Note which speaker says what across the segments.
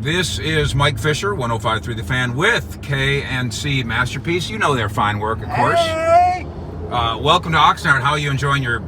Speaker 1: This is Mike Fisher, 105.3 The Fan, with K&C Masterpiece. You know their fine work, of course.
Speaker 2: Hey!
Speaker 1: Welcome to Oxnard. How are you enjoying your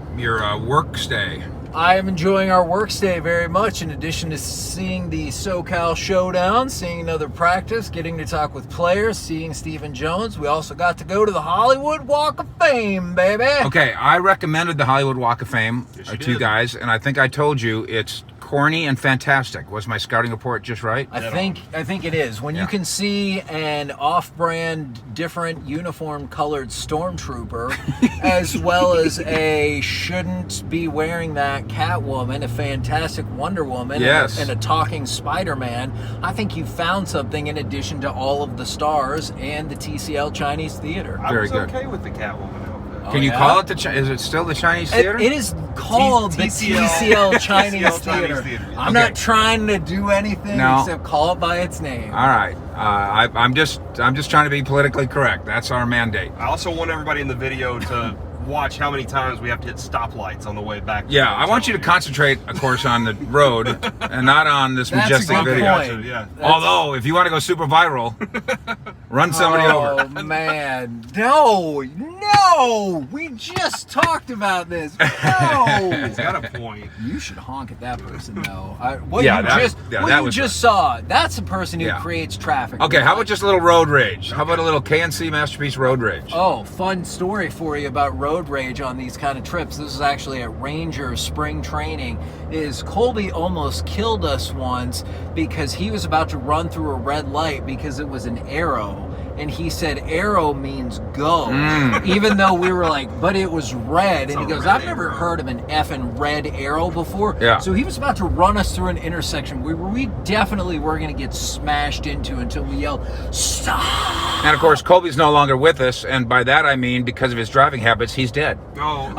Speaker 1: work stay?
Speaker 2: I am enjoying our work stay very much. In addition to seeing the SoCal Showdown, seeing another practice, getting to talk with players, seeing Stephen Jones, we also got to go to the Hollywood Walk of Fame, baby.
Speaker 1: Okay, I recommended the Hollywood Walk of Fame to you guys, and I think I told you it's corny and fantastic. Was my scouting report just right?
Speaker 2: I think it is. When you can see an off-brand, different uniform-colored stormtrooper, as well as a shouldn't be wearing that Catwoman, a fantastic Wonder Woman,
Speaker 1: yes,
Speaker 2: and a talking Spider-Man, I think you found something in addition to all of the stars and the TCL Chinese Theater.
Speaker 3: I was okay with the Catwoman outfit.
Speaker 1: Can you call it is it still the Chinese Theater?
Speaker 2: It is called the TCL Chinese Theater. I'm not trying to do anything except call it by its name.
Speaker 1: All right. I'm just trying to be politically correct. That's our mandate.
Speaker 3: I also want everybody in the video to watch how many times we have to hit stoplights on the way back.
Speaker 1: Yeah, I want you to concentrate, of course, on the road and not on this majestic video.
Speaker 2: Point.
Speaker 3: Yeah.
Speaker 1: Although, if you want to go super viral, run somebody over.
Speaker 2: Oh, man. No! We just talked about this. No!
Speaker 3: He's got a point.
Speaker 2: You should honk at that person, though.
Speaker 1: What you
Speaker 2: just saw, that's a person who creates traffic.
Speaker 1: Okay, how about just a little road rage? How about a little K&C Masterpiece road rage?
Speaker 2: Oh, fun story for you about road rage on these kind of trips. This is actually at Ranger spring training. Is Colby almost killed us once because he was about to run through a red light because it was an arrow. And he said arrow means go, even though we were like, but it was red. And he goes, I've never heard of an effing red arrow before.
Speaker 1: Yeah.
Speaker 2: So he was about to run us through an intersection where we definitely were going to get smashed into until we yelled, stop.
Speaker 1: And of course, Colby's no longer with us. And by that, I mean, because of his driving habits, he's dead.
Speaker 2: No!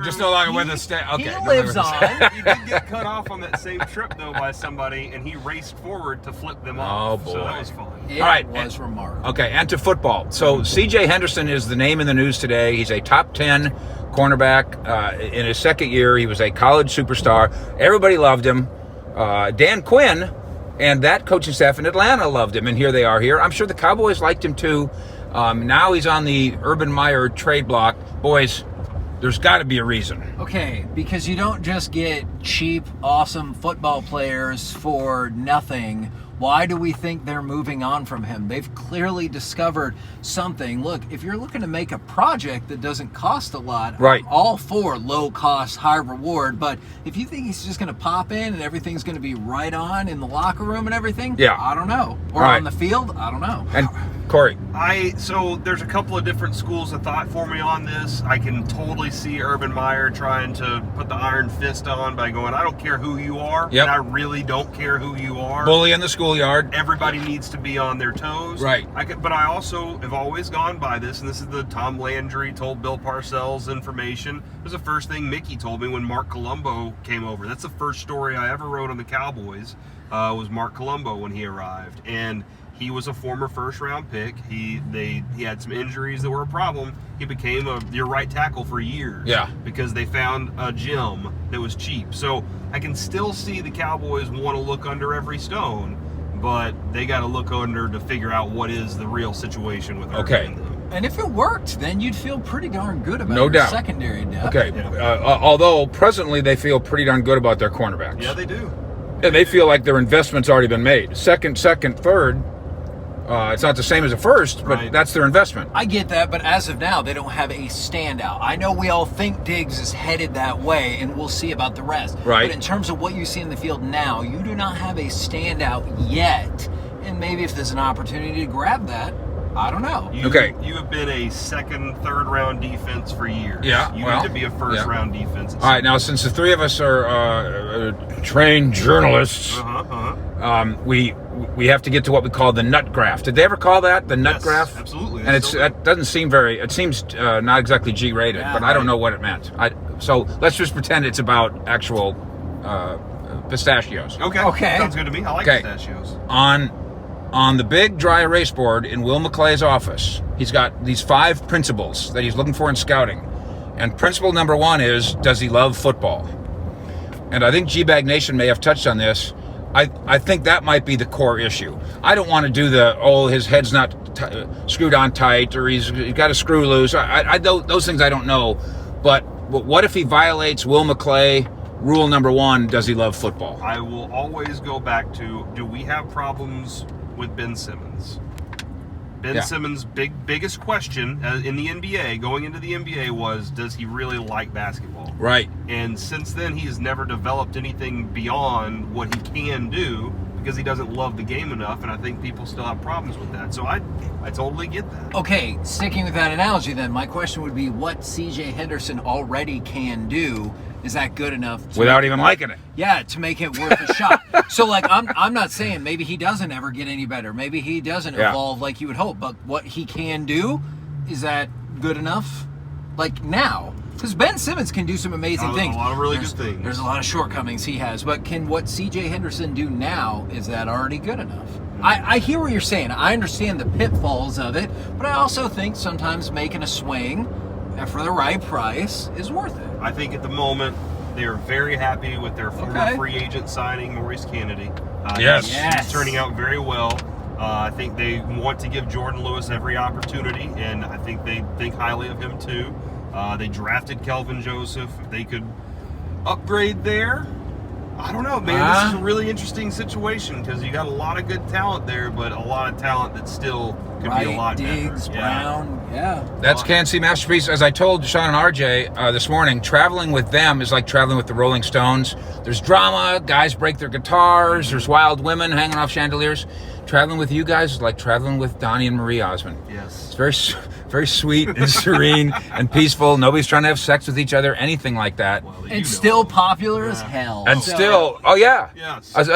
Speaker 1: Just no longer with us. Okay.
Speaker 2: He lives on.
Speaker 3: He did get cut off on that same trip, though, by somebody, and he raced forward to flip them off.
Speaker 1: Oh, boy.
Speaker 3: So that was fun.
Speaker 2: It was remarkable.
Speaker 1: Okay, and to football. So CJ Henderson is the name in the news today. He's a top 10 cornerback. In his second year, he was a college superstar. Everybody loved him. Dan Quinn and that coaching staff in Atlanta loved him, and here they are here. I'm sure the Cowboys liked him too. Now he's on the Urban Meyer trade block. Boys, there's got to be a reason.
Speaker 2: Okay, because you don't just get cheap, awesome football players for nothing. Why do we think they're moving on from him? They've clearly discovered something. Look, if you're looking to make a project that doesn't cost a lot,
Speaker 1: right,
Speaker 2: I'm all for low cost, high reward. But if you think he's just going to pop in and everything's going to be right on in the locker room and everything, I don't know. Or on the field, I don't know.
Speaker 1: And Corey,
Speaker 3: so there's a couple of different schools of thought for me on this. I can totally see Urban Meyer trying to put the iron fist on by going, I don't care who you are, and I really don't care who you are.
Speaker 1: Bully in the schoolyard.
Speaker 3: Everybody needs to be on their toes.
Speaker 1: Right.
Speaker 3: But I also have always gone by this, and this is the Tom Landry told Bill Parcells information. It was the first thing Mickey told me when Mark Colombo came over. That's the first story I ever wrote on the Cowboys, was Mark Colombo when he arrived. And he was a former first-round pick. He had some injuries that were a problem. He became your right tackle for years.
Speaker 1: Yeah.
Speaker 3: Because they found a gem that was cheap. So I can still see the Cowboys want to look under every stone, but they got to look under to figure out what is the real situation with Urban.
Speaker 2: And if it worked, then you'd feel pretty darn good about
Speaker 1: your
Speaker 2: secondary depth.
Speaker 1: Okay. Although presently they feel pretty darn good about their cornerbacks.
Speaker 3: Yeah, they do.
Speaker 1: And they feel like their investment's already been made. Second, third. It's not the same as a first, but that's their investment.
Speaker 2: I get that, but as of now, they don't have a standout. I know we all think Diggs is headed that way, and we'll see about the rest.
Speaker 1: Right.
Speaker 2: But in terms of what you see in the field now, you do not have a standout yet. And maybe if there's an opportunity to grab that, I don't know.
Speaker 3: You have been a second, third round defense for years.
Speaker 1: Yeah.
Speaker 3: You need to be a first round defense.
Speaker 1: All right, now since the three of us are trained journalists, we have to get to what we call the nut graph. Did they ever call that the nut graph?
Speaker 3: Absolutely.
Speaker 1: And that doesn't seem it seems not exactly G-rated, but I don't know what it meant. So let's just pretend it's about actual pistachios.
Speaker 3: Okay. Sounds good to me. I like pistachios.
Speaker 1: On the big dry erase board in Will McClay's office, he's got these 5 principles that he's looking for in scouting. And principle number 1 is, does he love football? And I think G-Bag Nation may have touched on this. I think that might be the core issue. I don't want to do his head's not screwed on tight, or he's got a screw loose. Those things I don't know. But what if he violates Will McClay rule number 1? Does he love football?
Speaker 3: I will always go back to, do we have problems with Ben Simmons? Ben Simmons' biggest question in the NBA, going into the NBA, was, does he really like basketball?
Speaker 1: Right.
Speaker 3: And since then, he has never developed anything beyond what he can do, because he doesn't love the game enough, and I think people still have problems with that. So I totally get that.
Speaker 2: Okay, sticking with that analogy then, my question would be, what CJ Henderson already can do, is that good enough
Speaker 1: without even liking it?
Speaker 2: Yeah, to make it worth a shot. So, like, I'm not saying maybe he doesn't ever get any better. Maybe he doesn't evolve like you would hope. But what he can do, is that good enough? Like, now. Because Ben Simmons can do some amazing things.
Speaker 3: A lot of really good things.
Speaker 2: There's a lot of shortcomings he has. But can what CJ Henderson do now, is that already good enough? I hear what you're saying. I understand the pitfalls of it. But I also think sometimes making a swing for the right price is worth it.
Speaker 3: I think at the moment, they're very happy with their former free agent signing, Maurice Kennedy. He's turning out very well. I think they want to give Jordan Lewis every opportunity, and I think they think highly of him too. They drafted Kelvin Joseph. If they could upgrade there, I don't know, man. This is a really interesting situation, because you got a lot of good talent there, but a lot of talent that still could be a lot
Speaker 2: Diggs,
Speaker 3: better.
Speaker 2: Brown,
Speaker 1: That's K&C Masterpiece. As I told Sean and RJ this morning, traveling with them is like traveling with the Rolling Stones. There's drama, guys break their guitars, there's wild women hanging off chandeliers. Traveling with you guys is like traveling with Donnie and Marie Osmond.
Speaker 3: Yes.
Speaker 1: It's very sweet and serene and peaceful. Nobody's trying to have sex with each other, anything like that.
Speaker 3: Well,
Speaker 2: and still popular as hell.
Speaker 1: And still,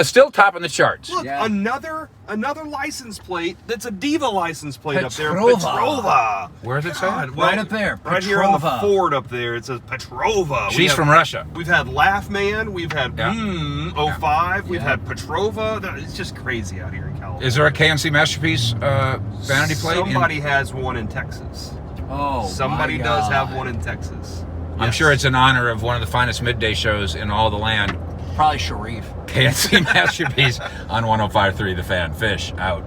Speaker 1: still topping the charts.
Speaker 3: Look, another license plate that's a Diva license plate up there.
Speaker 2: Petrova.
Speaker 3: Petrova.
Speaker 1: Where's it say?
Speaker 2: Right up there.
Speaker 3: Right here on the
Speaker 2: Petrova.
Speaker 3: Ford up there. It says Petrova.
Speaker 1: She's from Russia.
Speaker 3: We've had Laugh Man. We've had 05. We've had Petrova. It's just crazy out here in California.
Speaker 1: Is there a K&C Masterpiece vanity plate?
Speaker 3: Somebody has one in Texas.
Speaker 2: Oh,
Speaker 3: Somebody does have one in Texas.
Speaker 1: I'm sure it's in honor of one of the finest midday shows in all the land.
Speaker 2: Probably Sharif.
Speaker 1: K&C Masterpiece on 105.3 The Fan. Fish out.